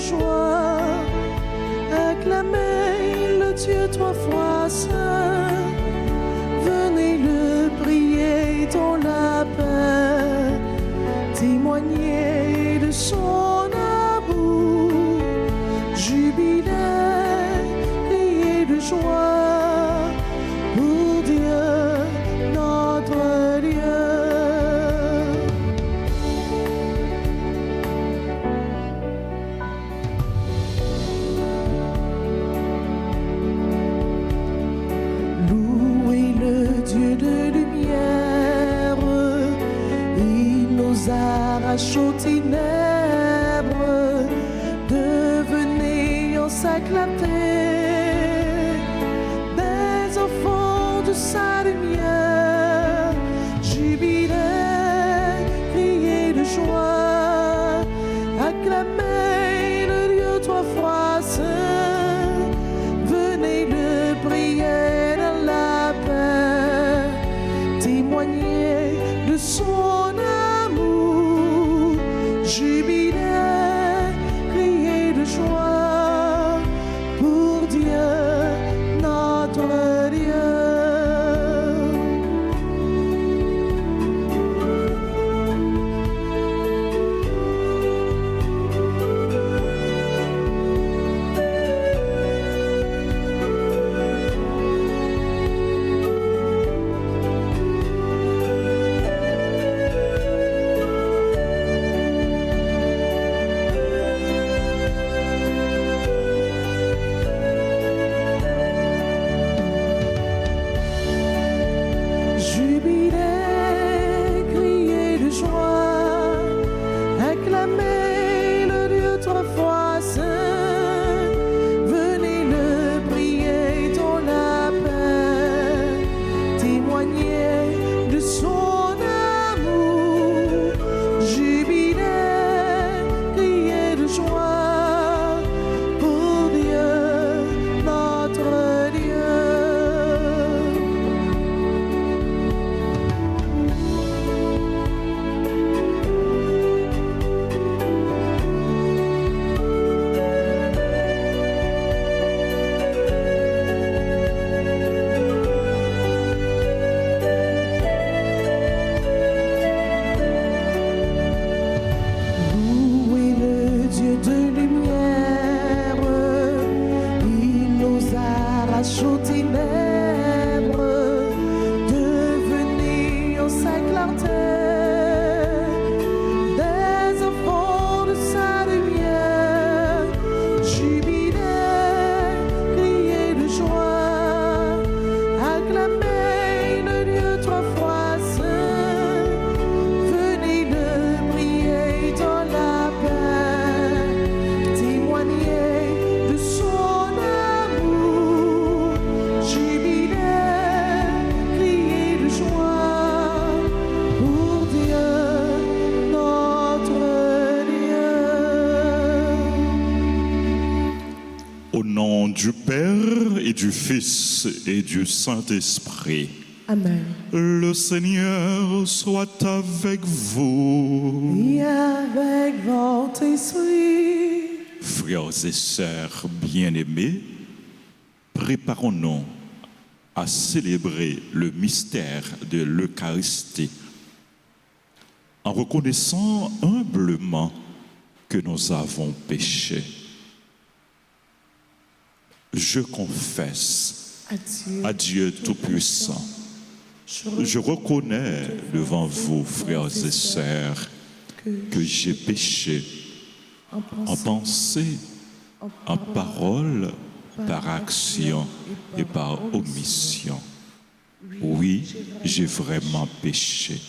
joie, acclamez le Dieu trois fois saint, venez le prier dans la paix, témoignez de son amour, jubilez, criez de joie pour Dieu, notre Dieu. Louez le Dieu de lumière, il nous arrache aux ténèbres, devenez en sa clarté, des enfants de sa lumière, jubilez, criez de joie, acclamez le Dieu trois fois saint, venez le prier dans la paix, témoignez de son amour, jubilez, criez de joie pour Dieu, notre Dieu. Jubilez, criez de joie, acclamez le Dieu trois fois saint, venez le prier dans la paix, témoignez de son amour, jubilez, criez de joie pour Dieu, notre Dieu. Louez le Dieu de lumière, il nous arrache aux ténèbres, devenez en sa clarté, des enfants de sa lumière, jubilez, criez de joie, acclamez le Dieu trois fois saint, venez le prier dans la paix, témoignez de son amour, jubilez, criez de joie pour Dieu, notre Dieu. Au nom du Père et du Fils et du Saint-Esprit, Amen. le Seigneur soit avec vous. Et avec votre esprit, Frères et sœurs bien-aimés, préparons-nous à célébrer le mystère de l'Eucharistie en reconnaissant humblement que nous avons péché. Je confesse à Dieu Tout-Puissant, je reconnais devant vous, frères et sœurs, que j'ai péché en pensée, en parole, par action et par omission. Oui, j'ai vraiment péché.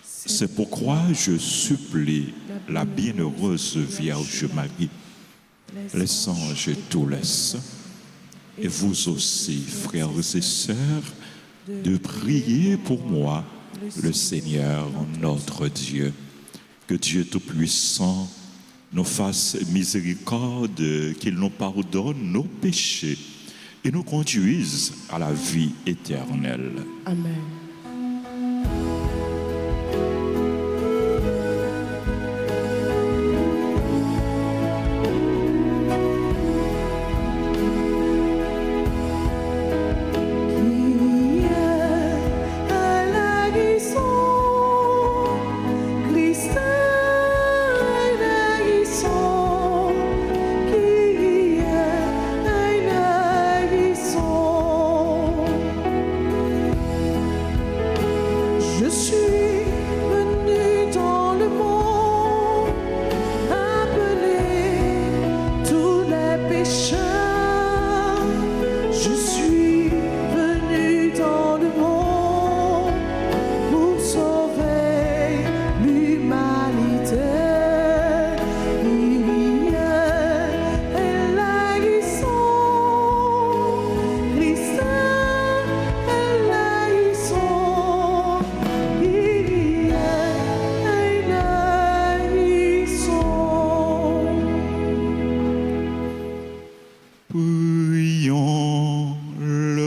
C'est pourquoi je supplie la bienheureuse Vierge Marie, les anges et tous les saints, et vous aussi, frères et sœurs, de prier pour moi, le Seigneur notre Dieu. Que Dieu Tout-Puissant nous fasse miséricorde, qu'il nous pardonne nos péchés et nous conduise à la vie éternelle. Amen.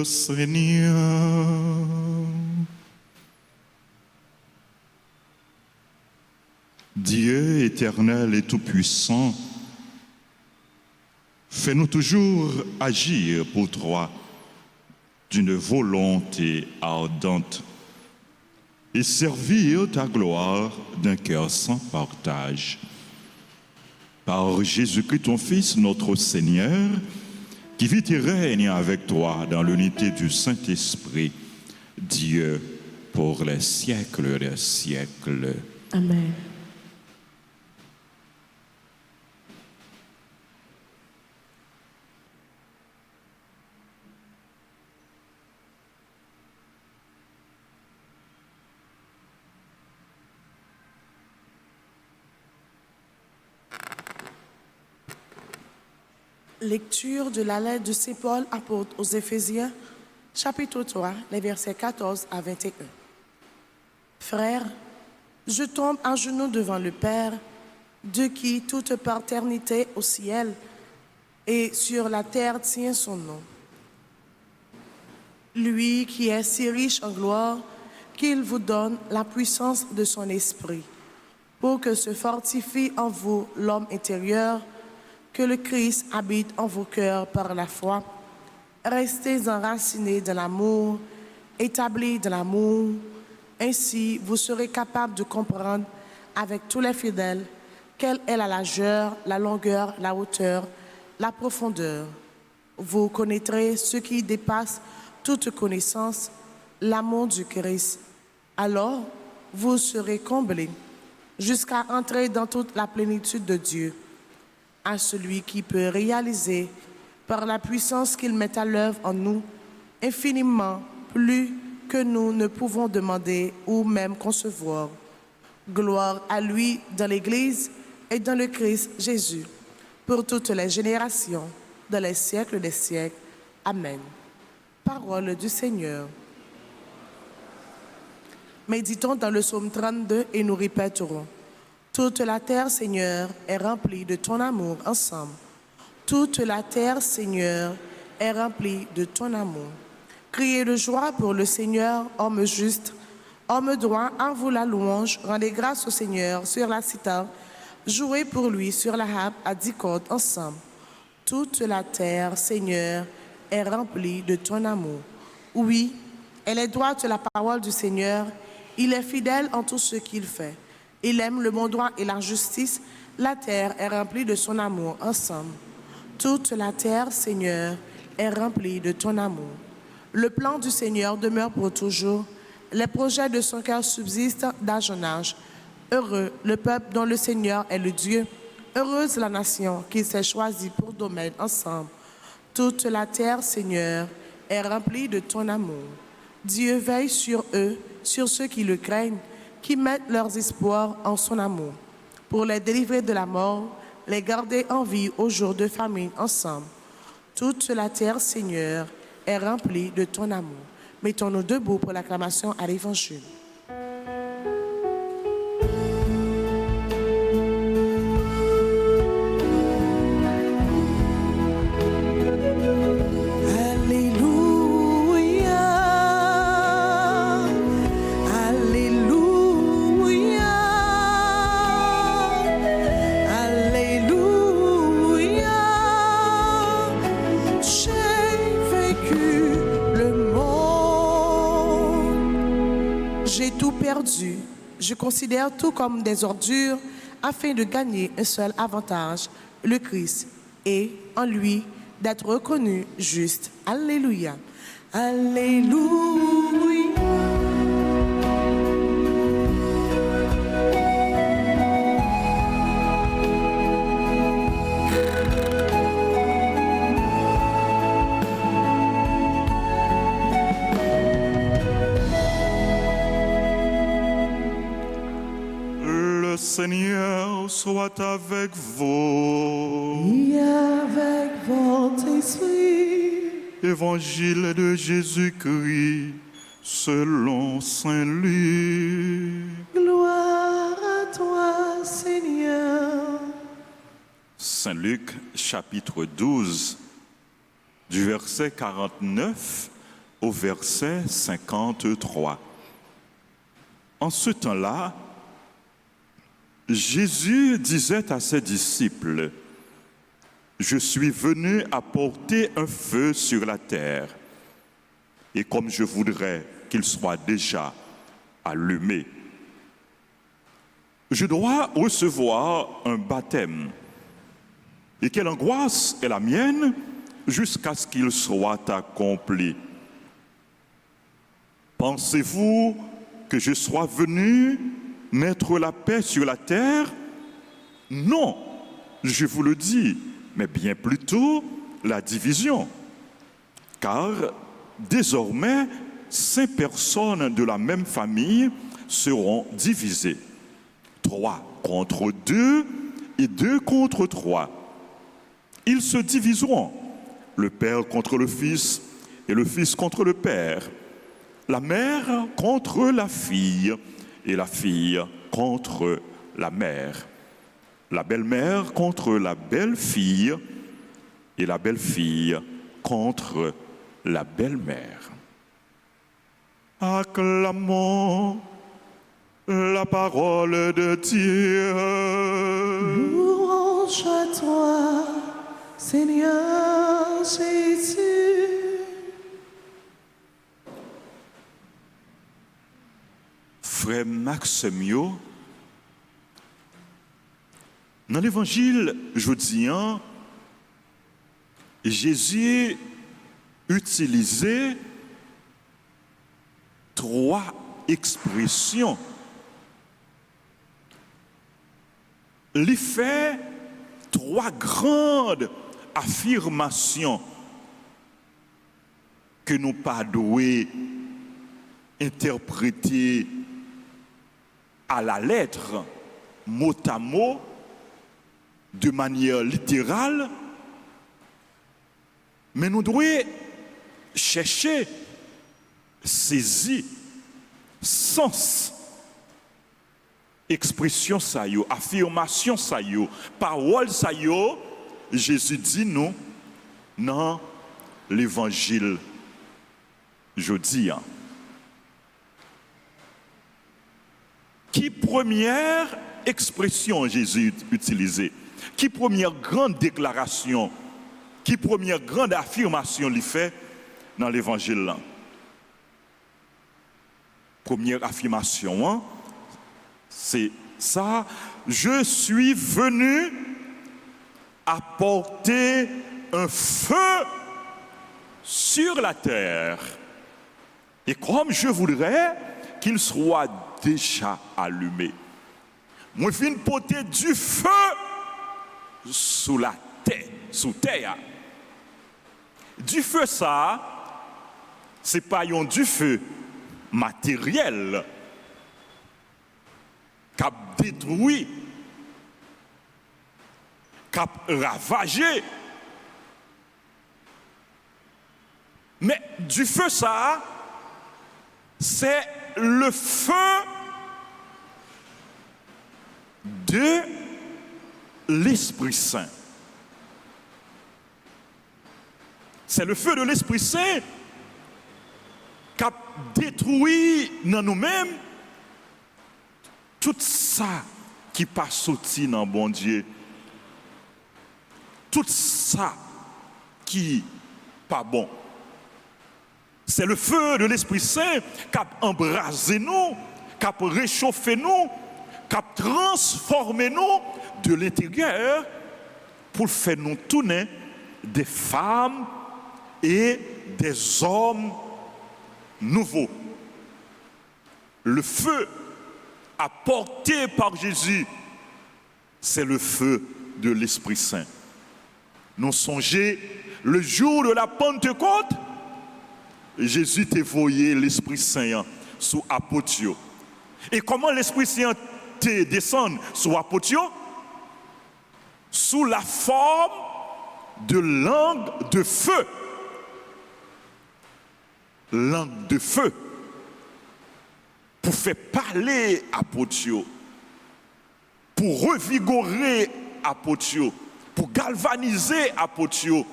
Seigneur. Dieu éternel et tout-puissant, fais-nous toujours agir pour toi d'une volonté ardente et servir ta gloire d'un cœur sans partage. Par Jésus-Christ, ton Fils, notre Seigneur, qui vit et règne avec toi dans l'unité du Saint-Esprit, Dieu pour les siècles des siècles. Amen. Lecture de la lettre de Saint Paul apôtre aux Éphésiens, chapitre 3, les versets 14 à 21. Frères, je tombe à genoux devant le Père, de qui toute paternité au ciel et sur la terre tient son nom. Lui qui est si riche en gloire, qu'il vous donne la puissance de son esprit, pour que se fortifie en vous l'homme intérieur, que le Christ habite en vos cœurs par la foi. Restez enracinés dans l'amour, établis dans l'amour. Ainsi, vous serez capables de comprendre avec tous les fidèles quelle est la largeur, la longueur, la hauteur, la profondeur. Vous connaîtrez ce qui dépasse toute connaissance, l'amour du Christ. Alors, vous serez comblés jusqu'à entrer dans toute la plénitude de Dieu. À celui qui peut réaliser, par la puissance qu'il met à l'œuvre en nous, infiniment plus que nous ne pouvons demander ou même concevoir. Gloire à lui dans l'Église et dans le Christ Jésus, pour toutes les générations, dans les siècles des siècles. Amen. Parole du Seigneur. Méditons dans le psaume 32 et nous répéterons. Toute la terre, Seigneur, est remplie de ton amour ensemble. Toute la terre, Seigneur, est remplie de ton amour. Criez de joie pour le Seigneur, homme juste, homme droit, en vous la louange. Rendez grâce au Seigneur sur la cithare. Jouez pour lui sur la harpe à 10 cordes ensemble. Toute la terre, Seigneur, est remplie de ton amour. Oui, elle est droite la parole du Seigneur. Il est fidèle en tout ce qu'il fait. Il aime le bon droit et la justice. La terre est remplie de son amour ensemble. Toute la terre, Seigneur, est remplie de ton amour. Le plan du Seigneur demeure pour toujours. Les projets de son cœur subsistent d'âge en âge. Heureux le peuple dont le Seigneur est le Dieu. Heureuse la nation qu'il s'est choisie pour domaine ensemble. Toute la terre, Seigneur, est remplie de ton amour. Dieu veille sur eux, sur ceux qui le craignent, qui mettent leurs espoirs en son amour, pour les délivrer de la mort, les garder en vie au jour de famine ensemble. Toute la terre, Seigneur, est remplie de ton amour. Mettons-nous debout pour l'acclamation à l'Évangile. Perdu, je considère tout comme des ordures afin de gagner un seul avantage, le Christ, et en lui d'être reconnu juste. Alléluia. Alléluia. Seigneur soit avec vous. Et avec votre esprit. Évangile de Jésus-Christ selon Saint Luc. Gloire à toi, Seigneur. Saint Luc, chapitre 12, du verset 49 au verset 53. En ce temps-là, Jésus disait à ses disciples, « Je suis venu apporter un feu sur la terre, et comme je voudrais qu'il soit déjà allumé, je dois recevoir un baptême. Et quelle angoisse est la mienne jusqu'à ce qu'il soit accompli. Pensez-vous que je sois venu mettre la paix sur la terre? Non, je vous le dis, mais bien plutôt la division. Car désormais, 5 personnes de la même famille seront divisées. 3 contre 2 et 2 contre 3. Ils se diviseront, le père contre le fils et le fils contre le père, la mère contre la fille et la fille contre la mère, la belle-mère contre la belle-fille et la belle-fille contre la belle-mère. Acclamons la parole de Dieu. Louange à toi, Seigneur Jésus. Frère Maximio, dans l'évangile jeudi, Jésus utilisait 3 expressions. Il fait 3 grandes affirmations que nous pas doués interpréter à la lettre, mot à mot, de manière littérale, mais nous devons chercher, saisir, sens, expression ça yo, affirmation ça yo, parole ça yo. Jésus dit nous dans l'évangile jeudi. Qui première expression Jésus utilisée? Qui première grande déclaration? Qui première grande affirmation il fait dans l'évangile là? Première affirmation, c'est ça. Je suis venu apporter un feu sur la terre. Et comme je voudrais qu'il soit déjà allumé. Moi, je viens porter du feu sous la terre, sous terre. Du feu, ça, c'est pas du feu matériel qui a détruit, qui a ravagé. Mais du feu, ça, c'est le feu de l'Esprit Saint. C'est le feu de l'Esprit Saint qui a détruit dans nous-mêmes tout ça qui pas sorti dans bon Dieu. Tout ça qui pas bon. C'est le feu de l'Esprit Saint qui a embrasé nous, qui a réchauffé nous, qui a transformé nous de l'intérieur pour faire nous tourner des femmes et des hommes nouveaux. Le feu apporté par Jésus, c'est le feu de l'Esprit Saint. Nous songez le jour de la Pentecôte, Jésus t'a envoyé l'Esprit Saint sous apôtre. Et comment l'Esprit Saint te descend sous apôtre? Sous la forme de langue de feu. Langue de feu. Pour faire parler apôtre. Pour revigorer apôtre. Pour galvaniser apôtre.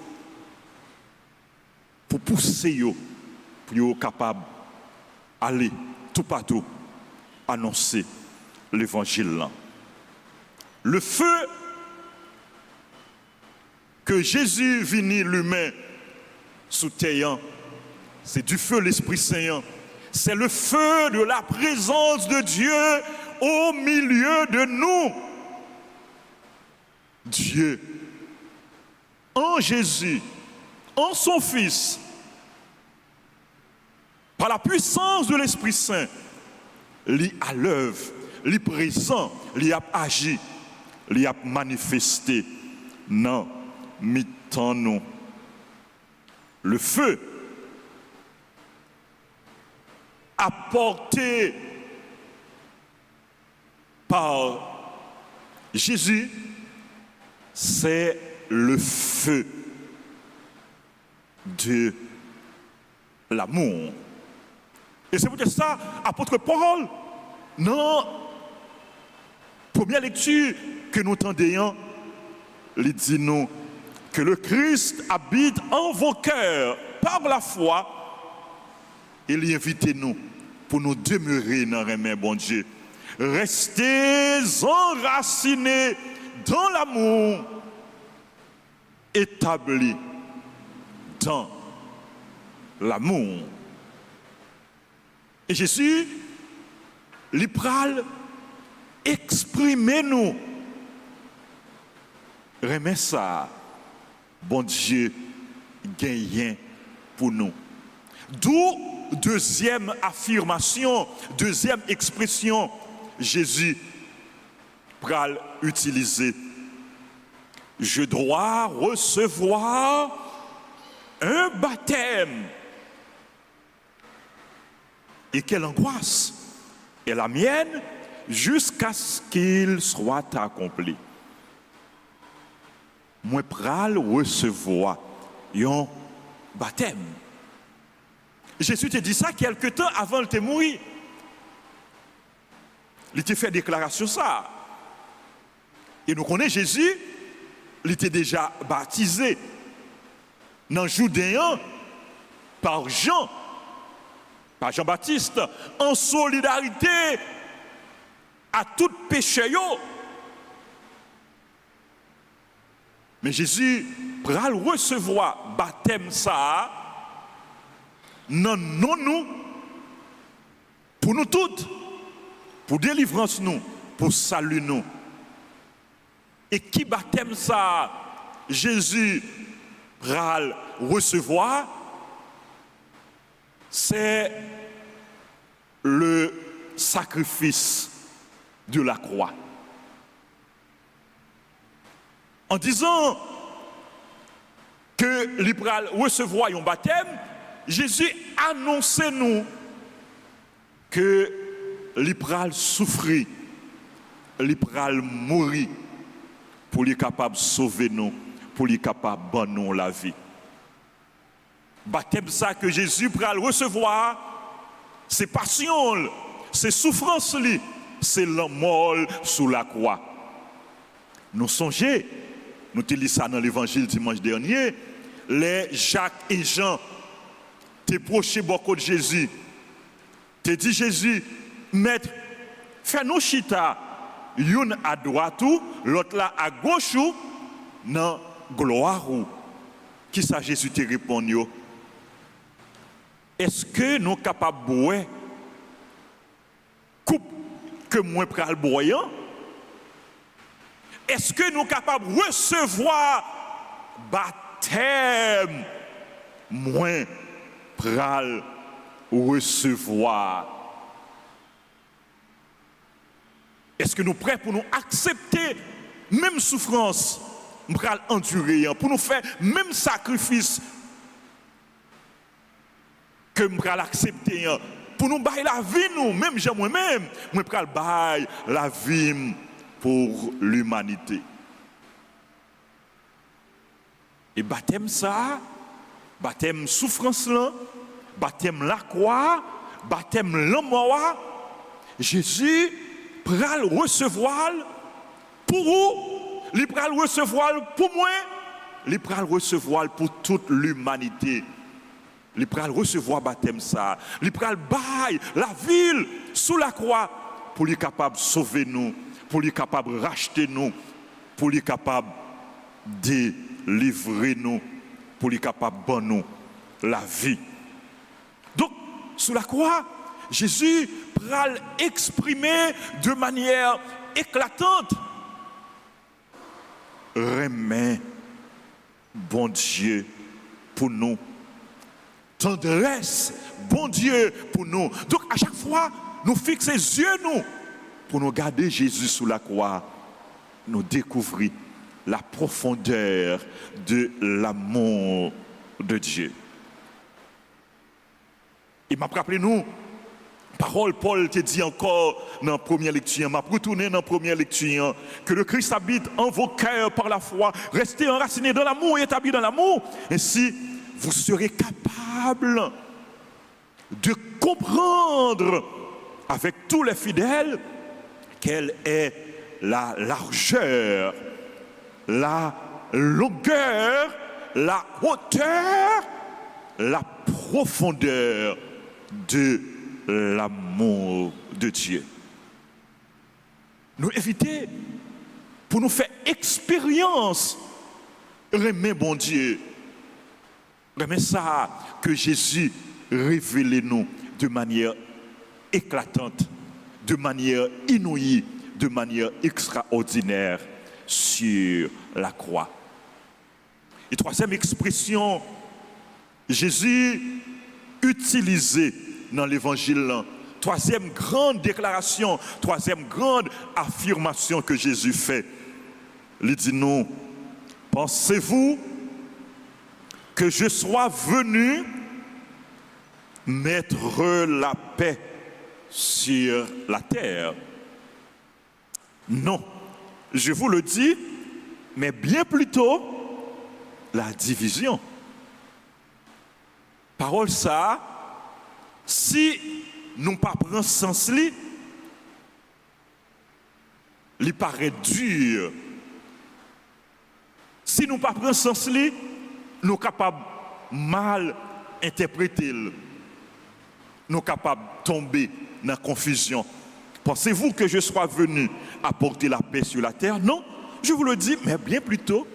Pour pousser yo pour être capable d'aller tout partout annoncer l'évangile là. Le feu que Jésus vini l'humain sous terre, c'est du feu l'Esprit Saint. C'est le feu de la présence de Dieu au milieu de nous. Dieu, en Jésus, en son Fils, par la puissance de l'Esprit Saint, lui à l'œuvre, lui présent, lui a agi, lui a manifesté. Non, mi-temps nous. Le feu apporté par Jésus, c'est le feu de l'amour. Et c'est pour ça, apôtre Paul, dans première lecture que nous entendons, il dit nous que le Christ habite en vos cœurs par la foi. Il invite nous pour nous demeurer dans les mains, bon Dieu. Restez enracinés dans l'amour, établis dans l'amour. Et Jésus, il pral exprimer nous. Remets ça, bon Dieu, gagne pour nous. D'où deuxième affirmation, deuxième expression, Jésus pral utiliser. Je dois recevoir un baptême. Et quelle angoisse est la mienne jusqu'à ce qu'il soit accompli. Moi pral recevoir un baptême. Jésus te dit ça quelque temps avant de mourir. Il te fait déclaration ça. Et nous connaissons Jésus, il était déjà baptisé dans Judéen par Jean-Baptiste, en solidarité à tout péché. Mais Jésus pral recevoir baptême ça non nous pour nous toutes, pour délivrance nous, pour salut nous. Et qui baptême ça Jésus pral recevoir, c'est le sacrifice de la croix. En disant que l'il pral recevoir un baptême, Jésus annonçait nous que l'il pral souffrir, l'il pral mourir pour lui capable de sauver nous, pour lui capable de donner nous la vie. Baptême ça que Jésus pral recevoir, c'est passion, c'est souffrance, c'est la mort sous la croix. Nous songeons, nous te lisons ça dans l'évangile dimanche dernier, les Jacques et Jean te proché beaucoup de Jésus. Te dit Jésus, maître, fais-nous chita, une à droite, l'autre là à gauche, dans gloire. Qui ça Jésus te répond? Est-ce que nous sommes capables de boire coupe que moi pral boire? Est-ce que nous sommes capables de recevoir baptême moi pral recevoir? Est-ce que nous sommes prêts pour nous accepter même souffrance, pral endurer, pour nous faire même sacrifice que nous pral accepter, pour nous bailler la vie nous, même moi-même, moi pral bailler la vie pour l'humanité. Et baptême ça, baptême souffrance là, baptême la croix, baptême la mort, Jésus pral recevoir pour vous, il pral recevoir pour moi, il pral recevoir pour toute l'humanité. il pral recevoir baptême ça, il pral bail la ville sous la croix pour lui capable sauver nous, pour lui capable racheter nous, pour lui capable délivrer nous, pour lui capable de nous la vie. Donc sous la croix, Jésus pral exprimer de manière éclatante remet bon Dieu pour nous, tendresse bon Dieu pour nous. Donc à chaque fois nous fixons les yeux nous pour nous garder Jésus sous la croix, nous découvrir la profondeur de l'amour de Dieu. Il m'a rappelé nous parole Paul te dit encore dans la première lecture, m'a retourné dans la première lecture, que le Christ habite en vos cœurs par la foi, restez enracinés dans l'amour et établis dans l'amour, ainsi vous serez capables de comprendre avec tous les fidèles quelle est la largeur, la longueur, la hauteur, la profondeur de l'amour de Dieu. Nous éviter pour nous faire expérience remet bon Dieu, remet ça que Jésus révèle nous de manière éclatante, de manière inouïe, de manière extraordinaire sur la croix. Et troisième expression, Jésus utilisé dans l'évangile, troisième grande déclaration, troisième grande affirmation que Jésus fait. Il dit nous, pensez-vous que je sois venu mettre la paix sur la terre? Non, je vous le dis, mais bien plutôt la division. Parole ça, si nous ne pas prendre sens li, il paraît dur. Si nous ne pas prendre sens li, nous sommes capables mal interpréter. Nous sommes capables de tomber dans la confusion. Pensez-vous que je sois venu apporter la paix sur la terre? Non, je vous le dis, mais bien plutôt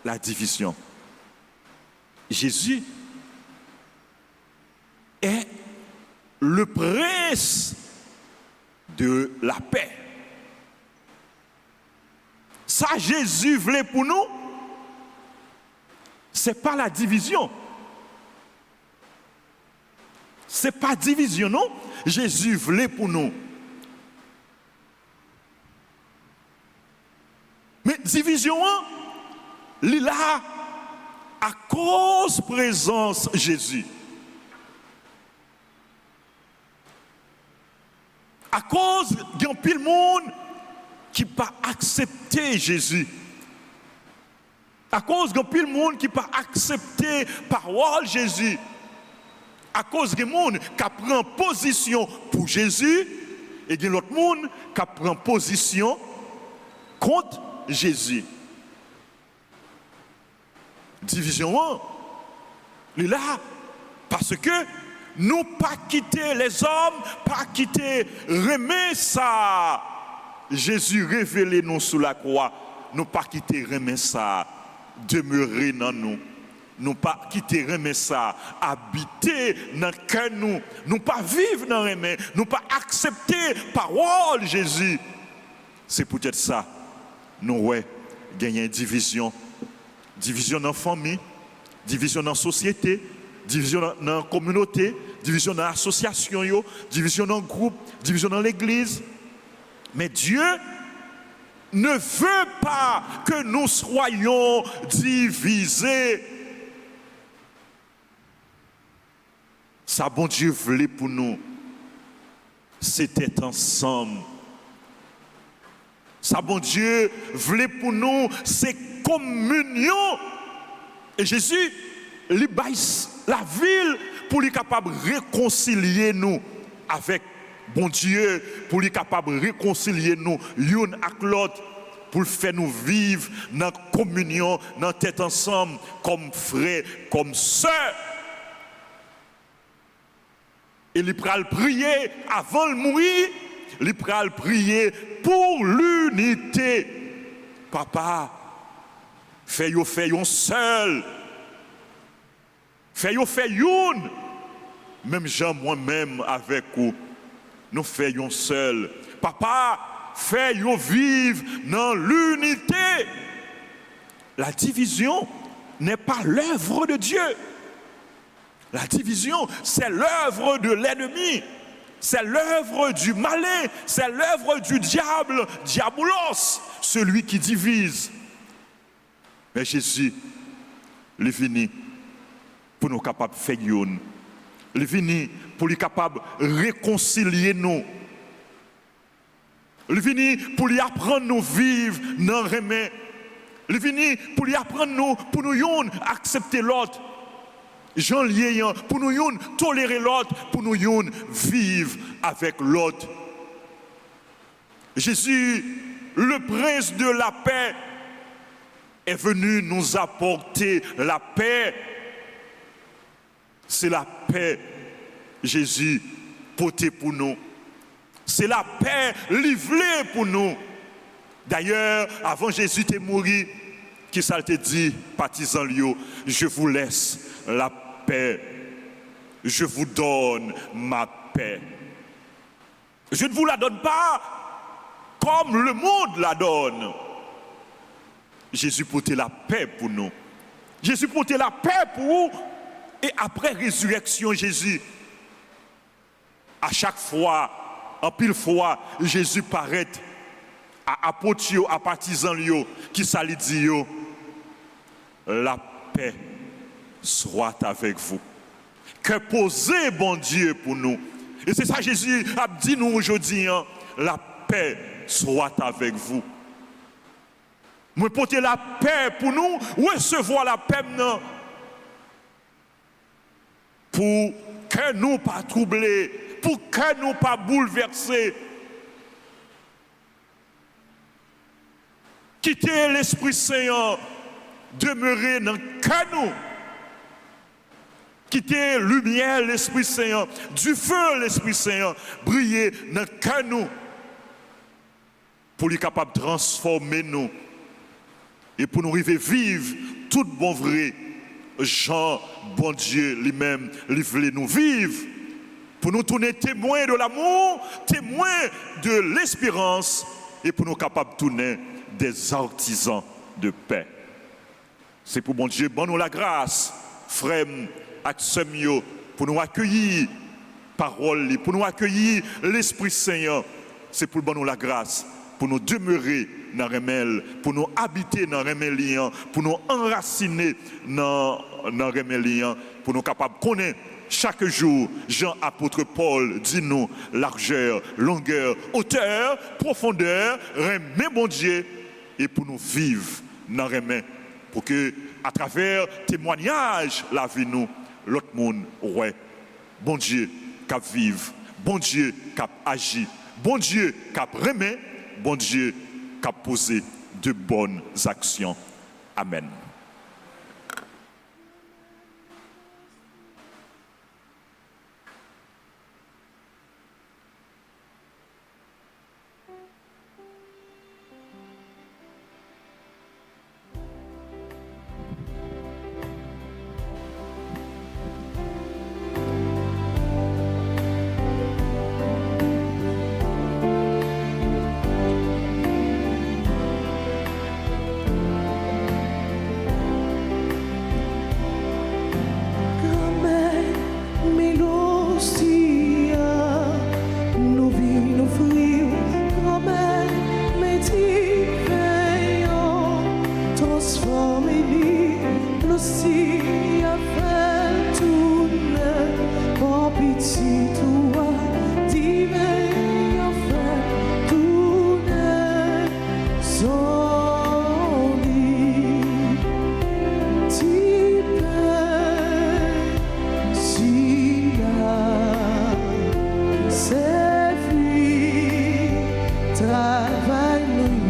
la division. Jésus est le prince de la paix. Ça, Jésus voulait pour nous, c'est pas la division. C'est pas division, non. Jésus voulait pour nous. Mais division, il est là à cause présence Jésus. À cause d'un pile monde qui pas accepté Jésus. À cause d'un pile monde qui pas accepté parole Jésus. À cause d'un monde qui prend position pour Jésus et d'un autre monde qui prend position contre Jésus. Division 1, il est là parce que nous pas quitter les hommes, pas quitter remet ça. Jésus révélé nous sous la croix, nous pas quitter remet ça, demeurer dans nous. Nous pas quitter remet ça, habiter dans le cœur nous. Nous pas vivre dans remet, nous pas accepter parole Jésus. C'est peut-être ça. Nous ouais, gagner division. Division dans la famille, division dans la société, division dans la communauté, division dans l'association, division dans le groupe, division dans l'église. Mais Dieu ne veut pas que nous soyons divisés. Ça, bon Dieu voulait pour nous, c'était ensemble. Ça, bon Dieu voulait pour nous, c'est communion. Et Jésus, il baisse la ville pour lui capable de réconcilier nous avec bon Dieu, pour lui capable de réconcilier nous l'un avec l'autre, pour faire nous vivre dans la communion, dans la tête ensemble, comme frères, comme sœurs. Et il pral prier avant de mourir, il pral prier pour l'unité. Papa, fais-yo seul. Fais-yo une. Même Jean, moi-même avec vous, nous faisons seul. Papa, fais-yo vivre dans l'unité. La division n'est pas l'œuvre de Dieu. La division, c'est l'œuvre de l'ennemi. C'est l'œuvre du malin. C'est l'œuvre du diable, diabolos, celui qui divise. Mais Jésus, il est venu pour nous capables de faire une. Il est venu pour nous capables de réconcilier nous. Il est venu pour lui apprendre nous vivre dans le remède. Il est venu pour lui apprendre nous, pour nous accepter l'autre. Jean lié, pour nous tolérer l'autre, pour nous vivre avec l'autre. Jésus, le prince de la paix, est venu nous apporter la paix. C'est la paix, Jésus, porté pour nous. C'est la paix livrée pour nous. D'ailleurs, avant Jésus de mourir, qui ça te dit, partisans Lio, je vous laisse la paix. Je vous donne ma paix. Je ne vous la donne pas comme le monde la donne. Jésus portait la paix pour nous. Jésus portait la paix pour vous. Et après résurrection, Jésus, à chaque fois, en pile fois, Jésus paraît à apôtres, à partisans, qui s'allait dire, la paix soit avec vous. Que posez, bon Dieu, pour nous. Et c'est ça Jésus a dit nous aujourd'hui, hein, la paix soit avec vous. Moi porter la paix pour nous, recevoir la paix maintenant. Pour que nous pas troublés, pour que nous pas bouleversés. Quitter l'Esprit Saint, demeurer dans que nous. Quitter lumière, l'Esprit Saint, du feu, l'Esprit Saint, briller dans que nous. Pour lui capable de transformer nous. Et pour nous arriver vivre tout bon vrai. Jean, bon Dieu, lui-même, il voulait nous vivre. Pour nous tourner témoins de l'amour, témoins de l'espérance. Et pour nous capables de tourner des artisans de paix. C'est pour bon Dieu, bon nous la grâce, frères, Axemio, pour nous accueillir parole, pour nous accueillir l'Esprit Saint. C'est pour bon nous la grâce, pour nous demeurer dans remel, pour nous habiter dans remelian, pour nous enraciner dans remelian, pour nous capables de connaître chaque jour, Jean apôtre Paul dit nous largeur, longueur, hauteur, profondeur, remet bon Dieu, et pour nous vivre dans remet, pour que à travers témoignage la vie nous, l'autre monde, ouais, bon Dieu cap vivre, bon Dieu cap agir, bon Dieu cap remet, bon Dieu cap poser de bonnes actions. Amen. Travaille-nous,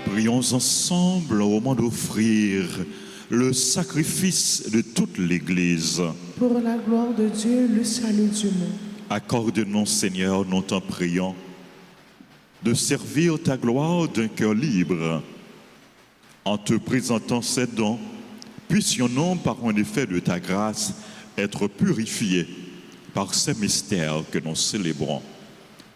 Prions ensemble au moment d'offrir le sacrifice de toute l'Église. Pour la gloire de Dieu, le salut du monde. Accorde-nous, Seigneur, nous t'en prions, de servir ta gloire d'un cœur libre. En te présentant ces dons, puissions-nous, par un effet de ta grâce, être purifiés par ces mystères que nous célébrons.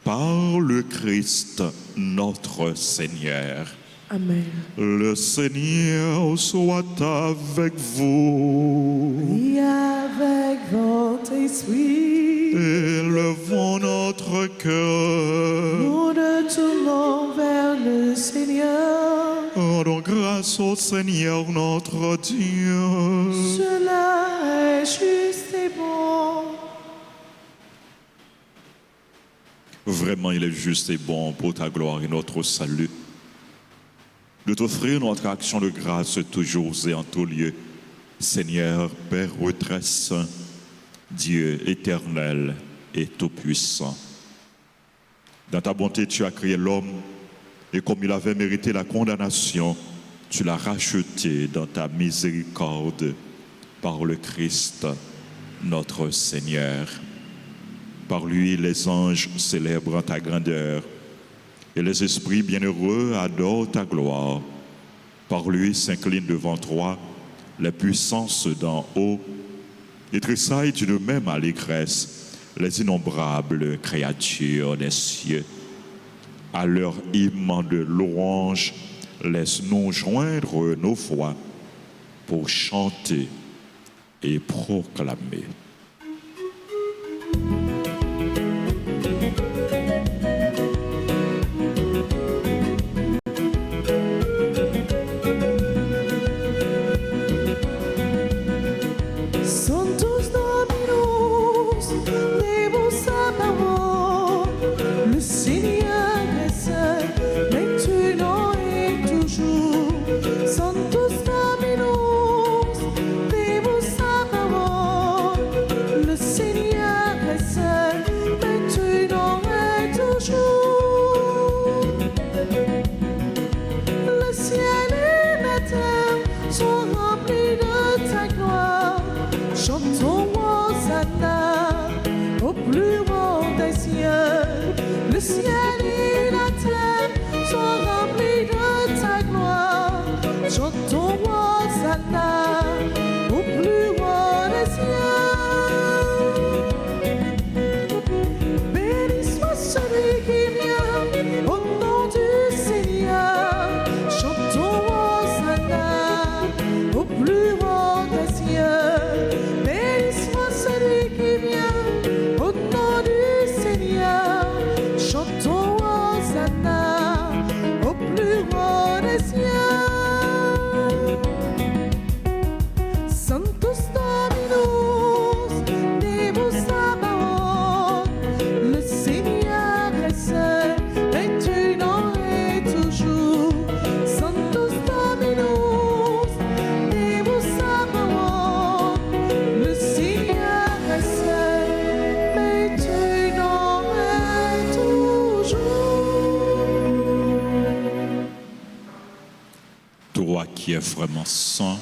Par le Christ, notre Seigneur. Amen. Le Seigneur soit avec vous. Et avec votre esprit, Élevons notre cœur. nous nous tournons vers le Seigneur. Rendons grâce au Seigneur notre Dieu. Cela est juste et bon. Vraiment, il est juste et bon pour ta gloire et notre salut de t'offrir notre action de grâce toujours et en tout lieu. Seigneur, Père très saint, Dieu éternel et tout-puissant. Dans ta bonté, tu as créé l'homme et comme il avait mérité la condamnation, tu l'as racheté dans ta miséricorde par le Christ, notre Seigneur. Par lui, les anges célèbrent ta grandeur et les esprits bienheureux adorent ta gloire. Par lui s'inclinent devant toi les puissances d'en haut et tressaillent d'une même allégresse les innombrables créatures des cieux. À leur hymne de louange, laisse-nous joindre nos voix pour chanter et proclamer. Santos Dominus, Deus Sabaoth, le Seigneur est seul, maintenant et toujours. Santos Dominus, Deus Sabaoth, le Seigneur est seul, maintenant et toujours. Le ciel et la terre sont remplis de ta gloire. Chantons Hosanna au plus haut des cieux. Le ciel et la terre sont remplis de ta gloire. Chantons Hosanna au plus haut des cieux. Béni soit celui qui vient au nom du Seigneur. Chantons Hosanna au plus haut des cieux. Béni soit celui qui vient au nom du Seigneur. Chantons Hosanna au plus haut des cieux. Santos Dominus, Deus Sabaoth, le Seigneur est seul, maintenant et toujours. Santos Dominus, Deus Sabaoth, le Seigneur est seul, maintenant et toujours. Toi qui es vraiment saint,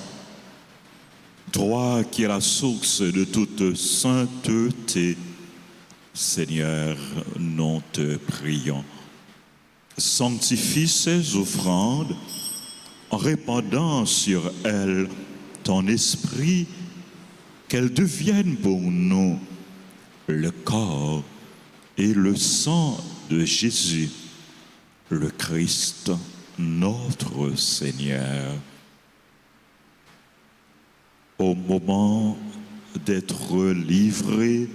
toi qui es la source de toute sainteté, Seigneur, nous te prions. Sanctifie ces offrandes en répandant sur elles ton esprit, qu'elles deviennent pour nous le corps et le sang de Jésus, le Christ, notre Seigneur. Au moment d'être livré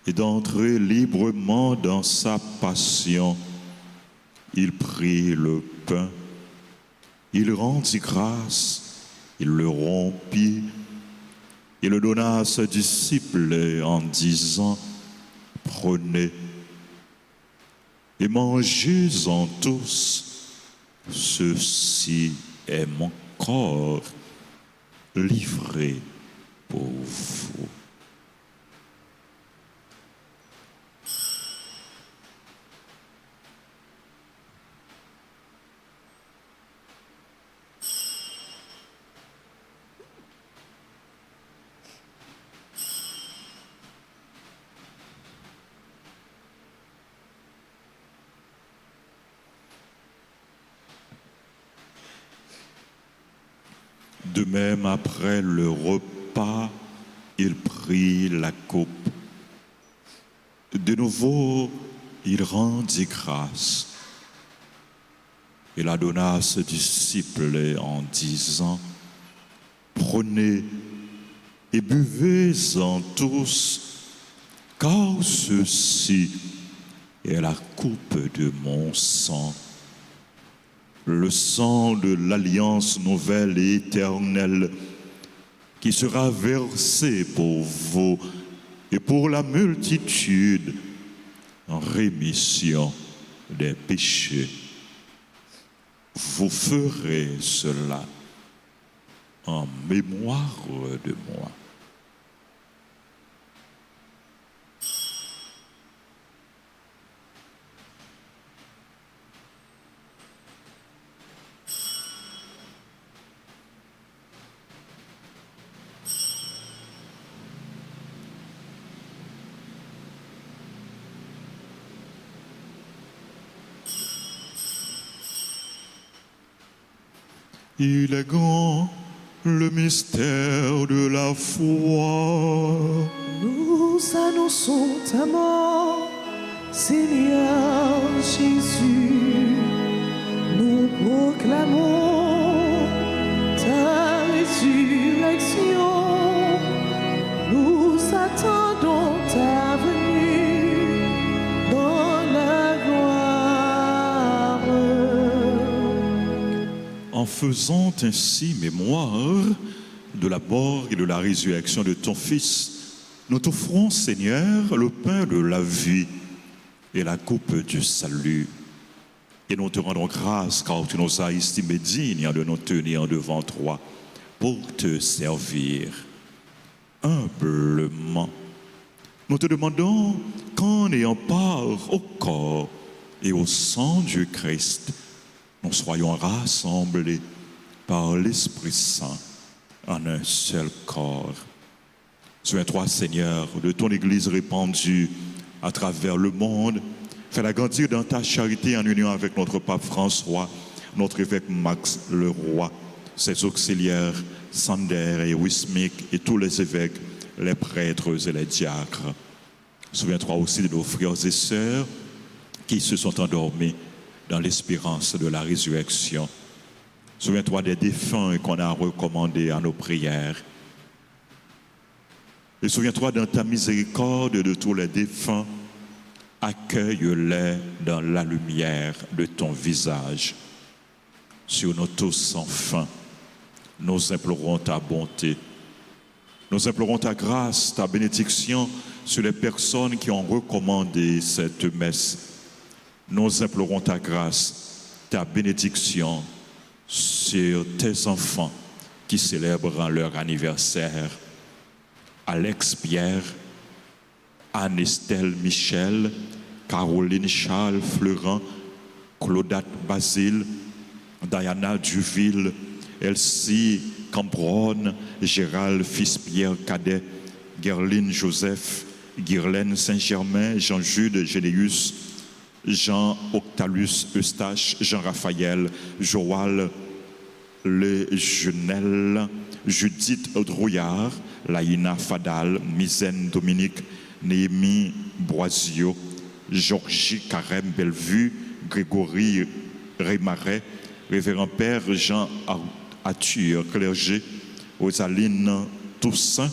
et d'entrer librement dans sa passion, il prit le pain, il rendit grâce, il le rompit, il le donna à ses disciples en disant, « Prenez et mangez-en tous, ceci est mon corps livré pour vous. » De même, après le repas, il prit la coupe. De nouveau, il rendit grâce. Il la donna à ses disciples en disant, « Prenez et buvez-en tous, car ceci est la coupe de mon sang, le sang de l'alliance nouvelle et éternelle qui sera versé pour vous et pour la multitude en rémission des péchés. Vous ferez cela en mémoire de moi. » Il est grand le mystère de la foi. Nous annonçons ta mort, Seigneur Jésus. Nous proclamons ta résurrection. Nous attendons ta venue dans la gloire. En faisant ainsi mémoire de la mort et de la résurrection de ton Fils, nous t'offrons, Seigneur, le pain de la vie et la coupe du salut. Et nous te rendons grâce car tu nous as estimés dignes de nous tenir devant toi pour te servir humblement. Nous te demandons qu'en ayant part au corps et au sang du Christ, nous soyons rassemblés par l'Esprit Saint en un seul corps. Souviens-toi, Seigneur, de ton Église répandue à travers le monde. Fais-la grandir dans ta charité en union avec notre pape François, notre évêque Max Leroy, ses auxiliaires Sander et Wismik et tous les évêques, les prêtres et les diacres. Souviens-toi aussi de nos frères et sœurs qui se sont endormis dans l'espérance de la résurrection. Souviens-toi des défunts qu'on a recommandés à nos prières. Et souviens-toi dans ta miséricorde de tous les défunts, accueille-les dans la lumière de ton visage. Sur nous tous enfin, nous implorons ta bonté. Nous implorons ta grâce, ta bénédiction sur les personnes qui ont recommandé cette messe. Nous implorons ta grâce, ta bénédiction sur tes enfants qui célèbrent leur anniversaire. Alex Pierre, Anne-Estelle Michel, Caroline Charles Fleurant, Claudette Basile, Diana Duville, Elsie Cambronne, Gérald Fils-Pierre Cadet, Gerline Joseph, Guirlaine Saint-Germain, Jean-Jude Généus, Jean-Octalus Eustache, Jean-Raphaël, Joal Le Genel, Judith Drouillard, Laïna Fadal, Misaine Dominique, Néhémie Boisio, Georgie Carême Bellevue, Grégory Rémaret, Révérend Père Jean Arthur Clergé, Rosaline Toussaint,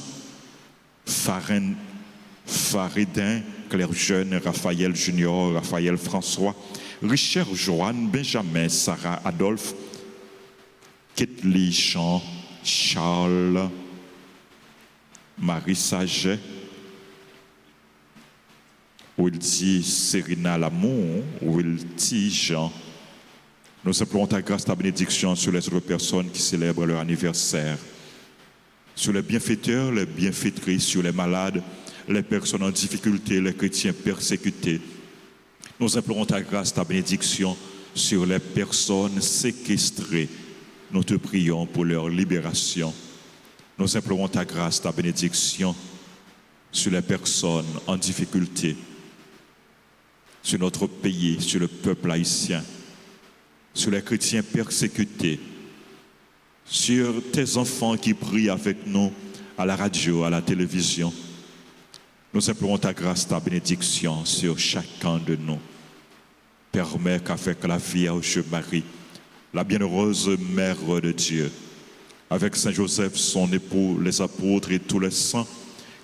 Faridin, Claire Jeune, Raphaël Junior, Raphaël François, Richard Joanne, Benjamin, Sarah Adolphe, Ketli Jean, Charles, Marie Saget, Wildy Serena Lamour, Wildy Jean. Nous implorons ta grâce, ta bénédiction sur les autres personnes qui célèbrent leur anniversaire, sur les bienfaiteurs, les bienfaitrices, sur les malades, les personnes en difficulté, les chrétiens persécutés. Nous implorons ta grâce, ta bénédiction sur les personnes séquestrées. Nous te prions pour leur libération. Nous implorons ta grâce, ta bénédiction sur les personnes en difficulté, sur notre pays, sur le peuple haïtien, sur les chrétiens persécutés, sur tes enfants qui prient avec nous à la radio, à la télévision. Nous implorons ta grâce, ta bénédiction sur chacun de nous. Permets qu'avec la Vierge Marie, la bienheureuse Mère de Dieu, avec Saint Joseph, son époux, les apôtres et tous les saints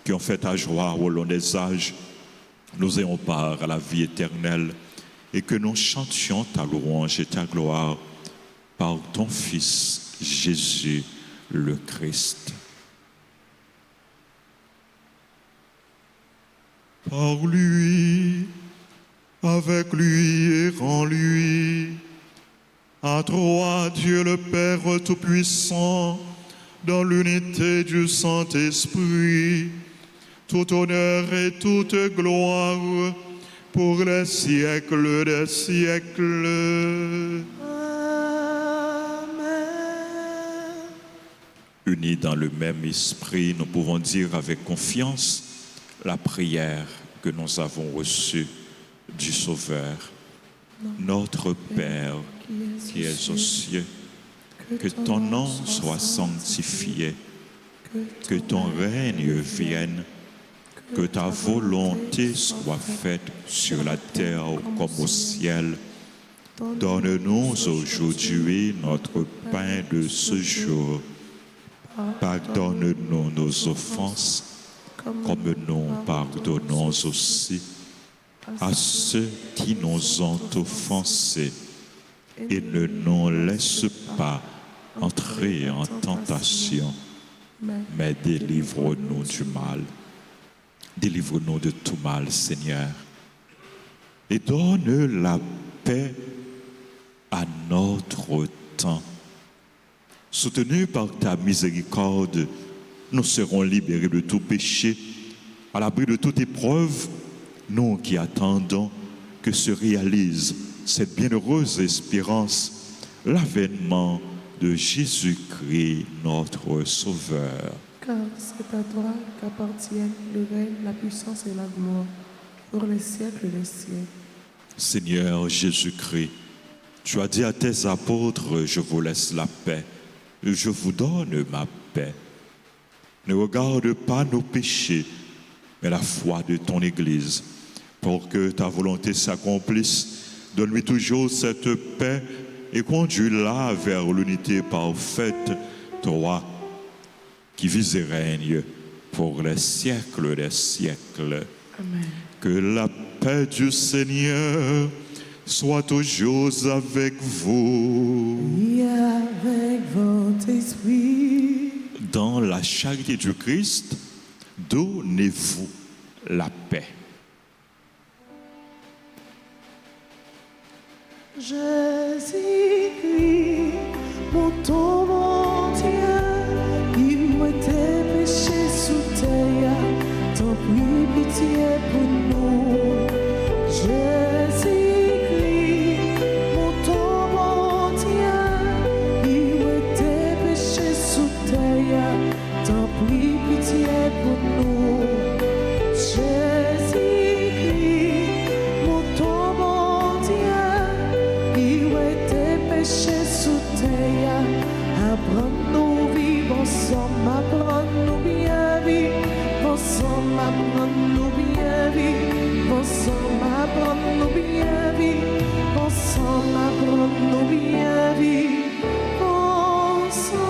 qui ont fait ta joie au long des âges, nous ayons part à la vie éternelle et que nous chantions ta louange et ta gloire par ton Fils, Jésus le Christ. Par lui, avec lui et en lui, à toi, Dieu le Père Tout-Puissant, dans l'unité du Saint-Esprit, tout honneur et toute gloire pour les siècles des siècles. Amen. Unis dans le même esprit, nous pouvons dire avec confiance la prière que nous avons reçue du Sauveur. Notre Père, qui es aux cieux, que ton nom soit sanctifié, que ton règne vienne, que ta volonté soit faite sur la terre comme au ciel. Donne-nous aujourd'hui notre pain de ce jour. Pardonne-nous nos offenses, comme nous pardonnons aussi à ceux qui nous ont offensés. Et ne nous laisse pas entrer en tentation, mais délivre-nous du mal. Délivre-nous de tout mal, Seigneur. Et donne la paix à notre temps. Soutenus par ta miséricorde, nous serons libérés de tout péché, à l'abri de toute épreuve, nous qui attendons que se réalise cette bienheureuse espérance, l'avènement de Jésus-Christ, notre Sauveur. Car c'est à toi qu'appartiennent le règne, la puissance et la gloire pour les siècles des siècles. Seigneur Jésus-Christ, tu as dit à tes apôtres, je vous laisse la paix, je vous donne ma paix. Ne regarde pas nos péchés, mais la foi de ton Église, pour que ta volonté s'accomplisse. Donne-lui toujours cette paix et conduis-la vers l'unité parfaite, toi qui vis et règnes pour les siècles des siècles. Amen. Que la paix du Seigneur soit toujours avec vous. Et avec votre esprit. Dans la charité du Christ, donnez-vous la paix. Jésus-Christ, mon tombeau, il m'était péché sous terre, t'en prie pitié pour nous. Jésus-Christ, mon tombeau, il m'était péché sous terre, t'en prie pitié pour nous. Jésus-Christ, mon tombeau, péché sous terre, apprends-nous vivre ensemble, apprends-nous bien vivre ensemble, apprends-nous bien vivre ensemble, apprends-nous bien vivre ensemble, apprends-nous bien vivre ensemble.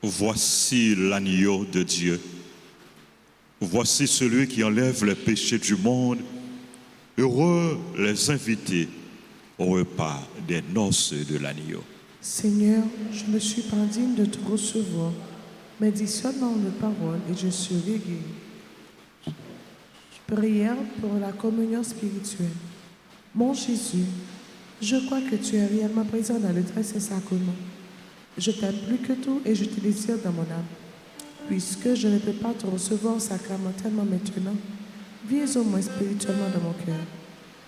Voici l'agneau de Dieu. Voici celui qui enlève les péchés du monde. Heureux les invités au repas des noces de l'agneau. Seigneur, je ne suis pas digne de te recevoir, mais dis seulement une parole et je serai guéri. Prière pour la communion spirituelle. Mon Jésus, je crois que tu es réellement présent dans le très saint sacrement. Je t'aime plus que tout et je te désire dans mon âme. Puisque je ne peux pas te recevoir sacramentellement maintenant, viens au moins spirituellement dans mon cœur.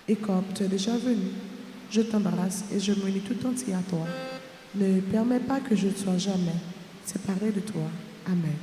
Et comme tu es déjà venu, je t'embrasse et je m'unis tout entier à toi. Ne permets pas que je ne sois jamais séparé de toi. Amen.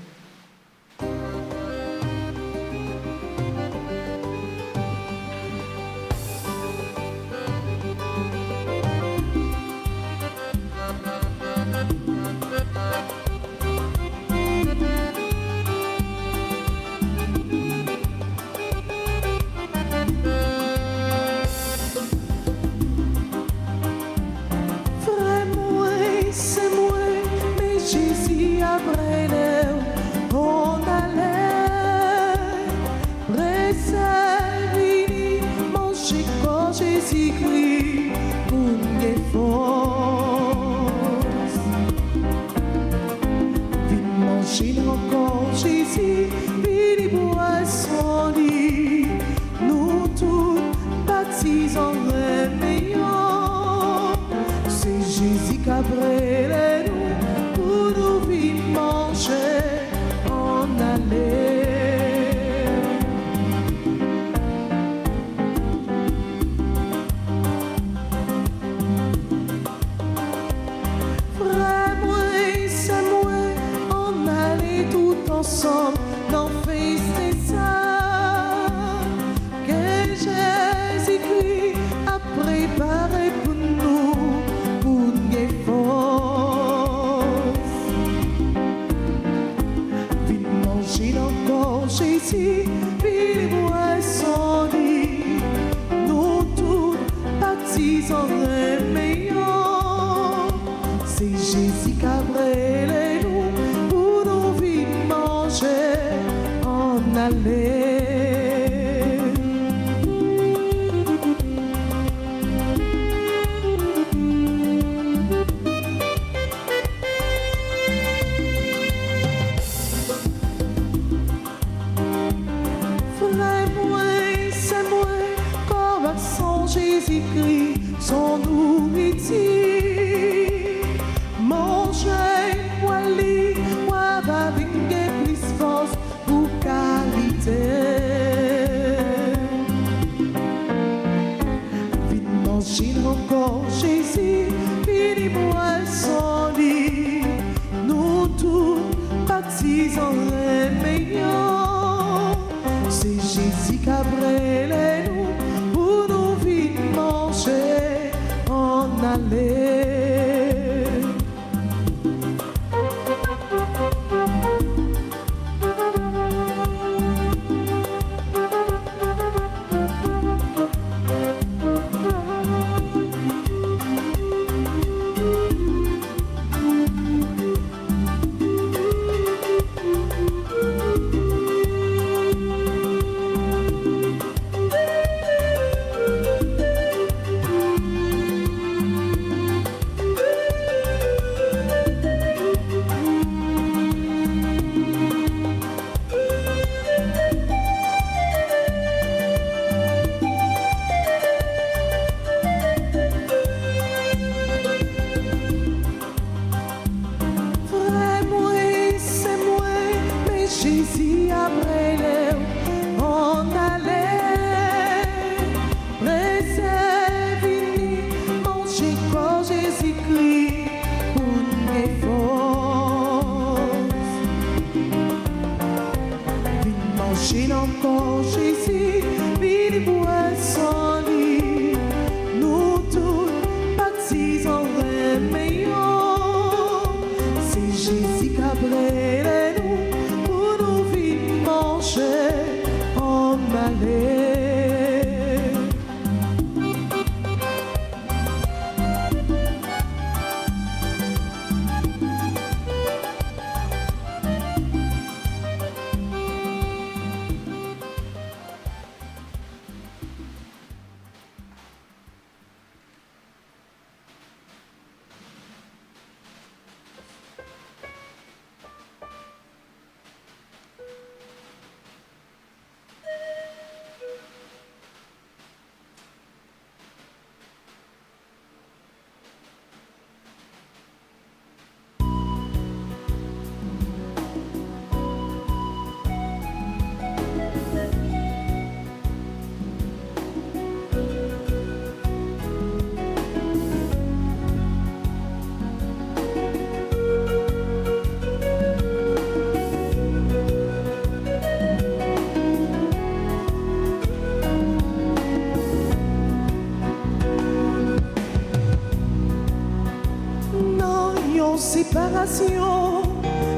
Bon, séparation,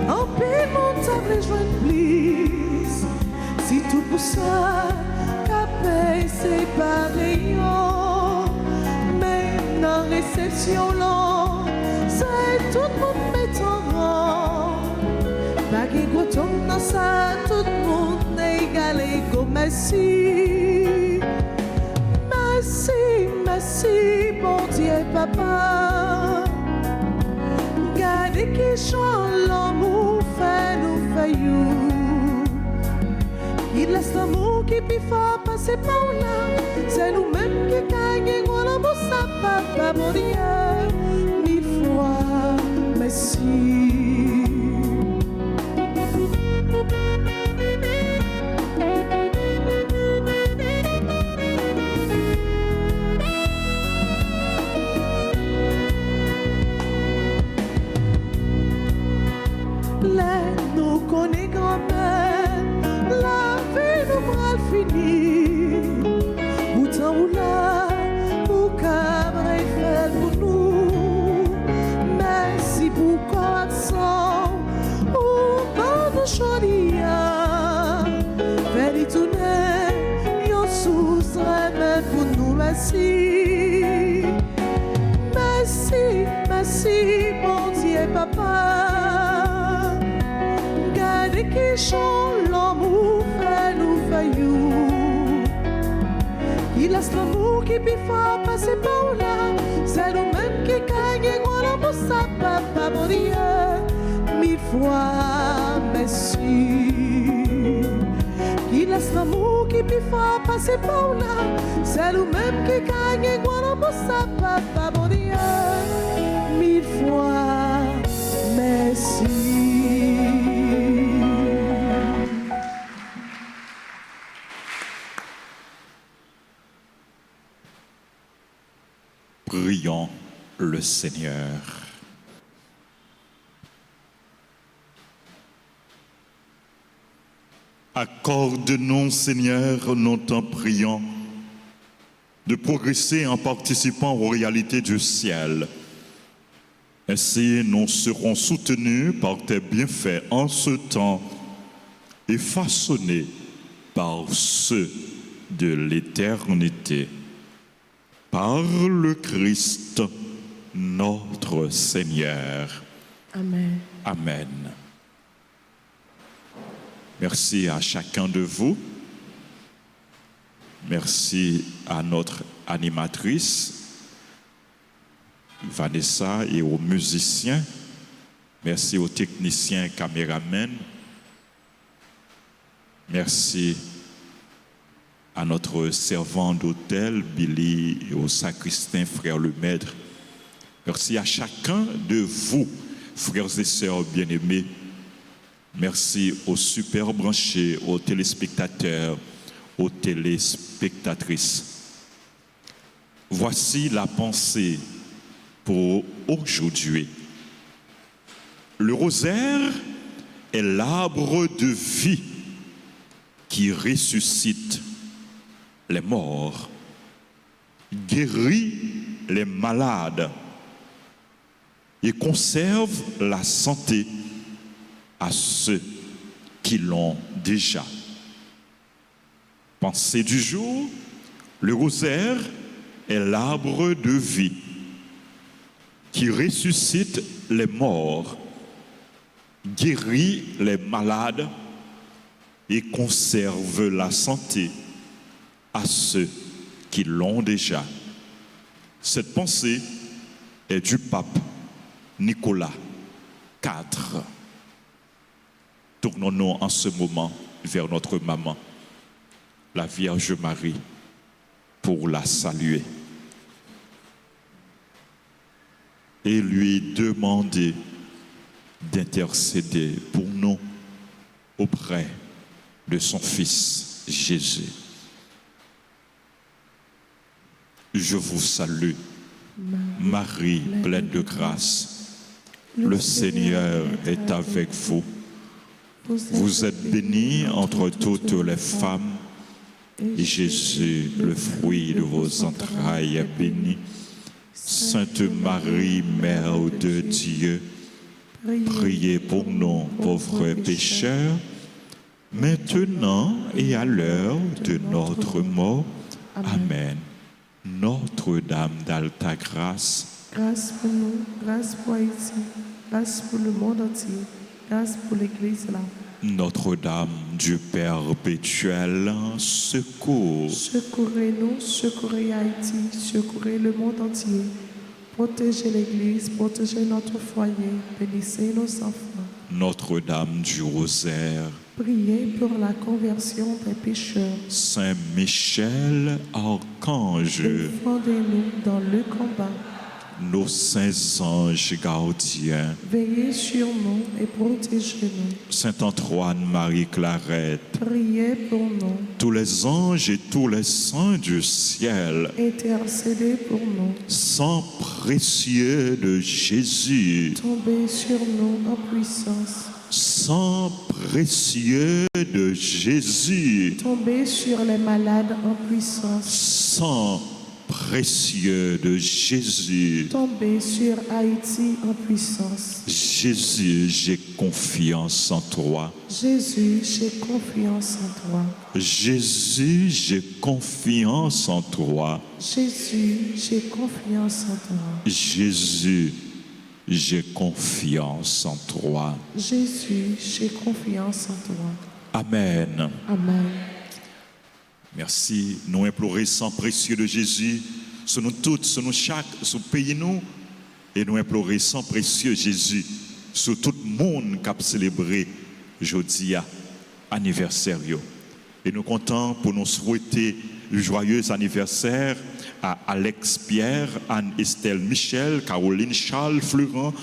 en paix, mon table joint plus. Si tout pour ça, ta paix séparée, mais dans réception, là, c'est tout le monde met en rang. Pas qu'il y ait dans ça, tout le monde est égalé comme merci. Merci, merci, bon Dieu, papa. Gardez qui chante l'amour, fait nous fait you. Il laisse l'amour qui peut faire passer par là. C'est nous-mêmes qui gagnons, on l'amour, ça papa, mon Dieu. Mille fois, merci. Nous connaissons grand-mère, la vie nous va finir. Bouton ou là, pour cabre et fait pour nous. Merci pour correction, ou bon nous choisir. Fais-y tourner, yon sous-serait pour nous. Merci, merci, merci, bon Dieu, papa. Qui chante l'amour, fait nous faillou. Il laisse l'amour qui peut faire passer par là. C'est nous-mêmes qui gagnons, on l'amour, ça papa, mon Dieu. Mille fois, merci. Il laisse l'amour qui peut faire passer par là. C'est nous-mêmes qui gagnons, on l'amour, ça papa, mon Dieu. Mille fois, merci. Prions le Seigneur. Accorde-nous, Seigneur, nous t'en prions, de progresser en participant aux réalités du ciel. Ainsi, nous serons soutenus par tes bienfaits en ce temps et façonnés par ceux de l'éternité. Par le Christ, notre Seigneur. Amen. Amen. Merci à chacun de vous. Merci à notre animatrice, Vanessa, et aux musiciens. Merci aux techniciens caméramens. Merci à notre servant d'hôtel, Billy, et au sacristain, frère Lemaître. Merci à chacun de vous, frères et sœurs bien-aimés. Merci aux super branchés, aux téléspectateurs, aux téléspectatrices. Voici la pensée pour aujourd'hui. Le rosaire est l'arbre de vie qui ressuscite les morts, guérit les malades et conserve la santé à ceux qui l'ont déjà. Pensée du jour, le rosaire est l'arbre de vie qui ressuscite les morts, guérit les malades et conserve la santé à ceux qui l'ont déjà. Cette pensée est du pape Nicolas IV. Tournons-nous en ce moment vers notre maman, la Vierge Marie, pour la saluer et lui demander d'intercéder pour nous auprès de son Fils Jésus. Je vous salue, Marie, pleine de grâce. Le Seigneur est avec vous. Vous êtes bénie entre toutes les femmes, et Jésus, le fruit de vos entrailles, est béni. Sainte Marie, Mère de Dieu, Priez pour nous, pauvres pécheurs, maintenant et à l'heure de notre mort. Amen. Notre-Dame d'Alta Grâce, Grâce pour nous, grâce pour Haïti, grâce pour le monde entier, grâce pour l'Église là. Notre-Dame du Perpétuel secours, Secourez-nous, secourez Haïti, secourez le monde entier. Protégez l'Église, protégez notre foyer, bénissez nos enfants. Notre-Dame du Rosaire, Priez pour la conversion des pécheurs. Saint Michel, Archange, Défendez-nous dans le combat. nos saints anges gardiens, Veillez sur nous et protégez-nous. Saint Antoine, Marie Clarette, Priez pour nous. tous les anges et tous les saints du ciel, Intercédez pour nous. sang précieux de Jésus, Tombez sur nous en puissance. sang précieux de Jésus, Tombez sur les malades en puissance. sang précieux de Jésus. Tombez sur Haïti en puissance. Jésus, j'ai confiance en toi. Jésus, j'ai confiance en toi. Jésus, j'ai confiance en toi. Jésus, j'ai confiance en toi. Jésus, j'ai confiance en toi. Jésus, j'ai confiance en toi. Amen. Amen. Merci. Nous implorer sang précieux de Jésus sur nous toutes, sur nous chaque, sur le pays nous. Et nous implorer sang précieux Jésus sur tout le monde qui a célébré jeudi anniversaire. Et nous comptons pour nous souhaiter le joyeux anniversaire à Alex Pierre, Anne-Estelle Michel, Caroline Charles, Florent,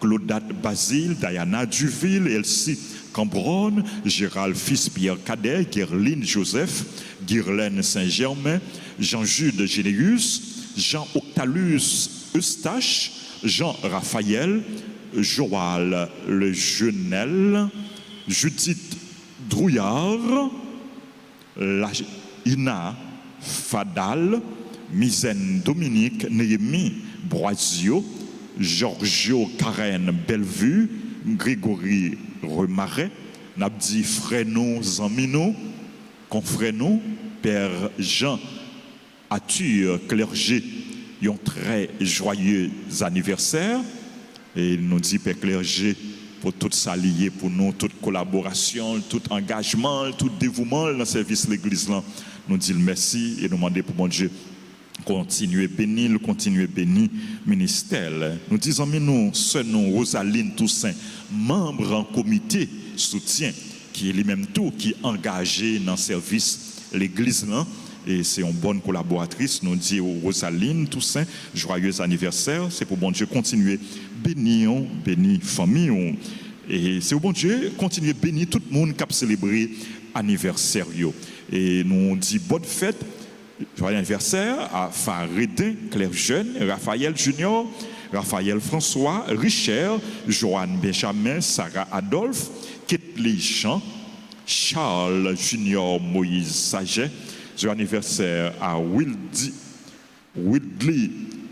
Claudette Basile, Diana Duville, Elsie Cambronne, Gérald Fils Pierre Cadet, Guerline Joseph, Guirlaine Saint-Germain, Jean-Jude Généus, Jean-Octalus Eustache, Jean-Raphaël, Joal Le Jeunel, Judith Drouillard, Ina Fadal, Misaine Dominique, Néhémie Broisio, Giorgio Karen Bellevue, Grégory Remaret, Nabdi Frénon Zamino, Confrénon, Père Jean Atur Clergé, un très joyeux anniversaire. Et nous dit Père Clergé pour tout s'allier pour nous, toute collaboration, tout engagement, tout dévouement dans le service de l'Église. Nous disons merci et nous demandons pour mon Dieu continuer béni, continuer béni ministère. Nous disons mais nous, ce nom Rosaline Toussaint, membre en comité soutien, qui est lui-même tout, qui est engagé dans le service de l'Église. Et c'est une bonne collaboratrice. Nous disons Rosaline Toussaint, joyeux anniversaire. C'est pour bon Dieu continuer béni famille. Et c'est pour bon Dieu continuer béni tout le monde qui a célébré anniversaire. Et nous disons bonne fête. Joyeux anniversaire à Faridin, Claire Jeune, Raphaël Junior, Raphaël François, Richard, Joanne Benjamin, Sarah Adolphe, Ketli Jean, Charles Junior Moïse Saget. Joyeux anniversaire à Wildly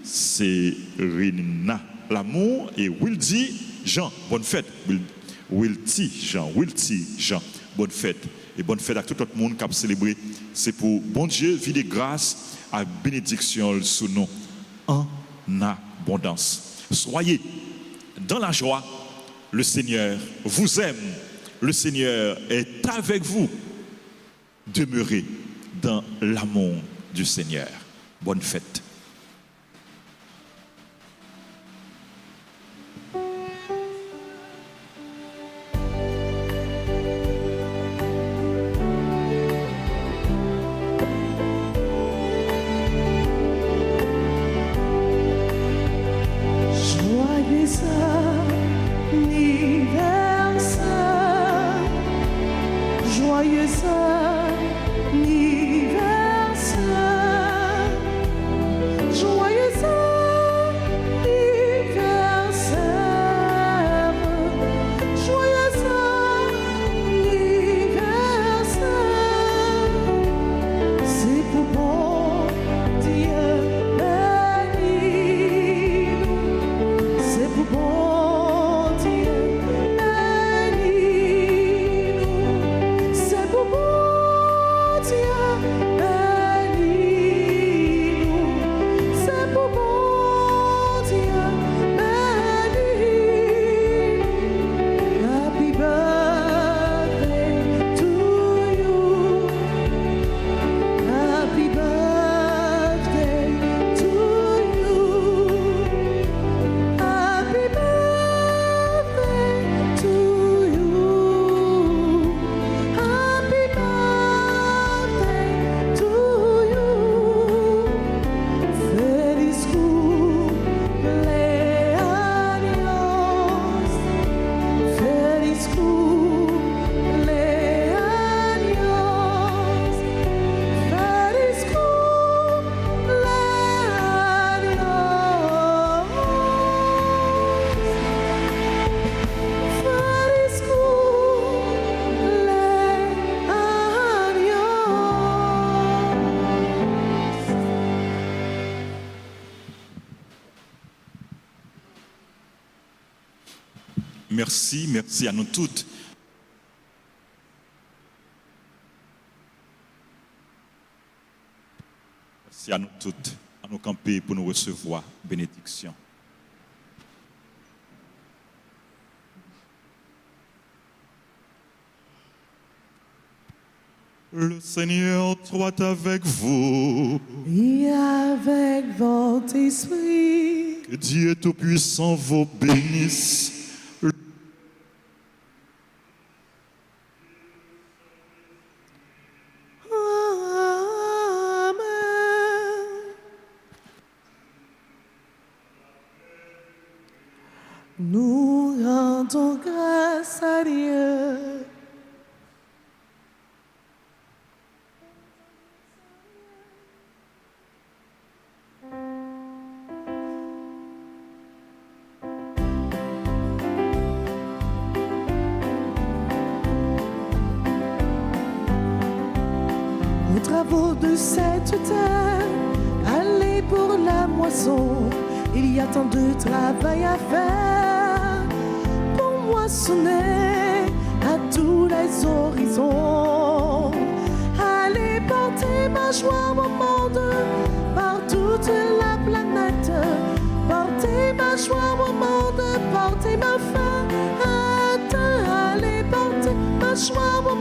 Serena Lamour et Wildy Jean. Bonne fête. Wilty Jean. Bonne fête. Et bonne fête à tout le monde qui a célébré. C'est pour bon Dieu, vie de grâce, à bénédiction sous nous en abondance. Soyez dans la joie. Le Seigneur vous aime. Le Seigneur est avec vous. Demeurez dans l'amour du Seigneur. Bonne fête. C'est pour bon Dieu. Merci, merci à nous toutes. Merci à nous toutes, à nous camper pour nous recevoir. Bénédiction. Le Seigneur soit avec vous. Et avec votre esprit. Que Dieu Tout-Puissant vous bénisse. Nous rendons grâce à Dieu. Aux travaux de cette terre, allez pour la moisson. Il y a tant de travail à faire pour moissonner à tous les horizons. Allez porter ma joie au monde par toute la planète. Portez ma joie au monde, portez ma fin. Allez porter ma joie au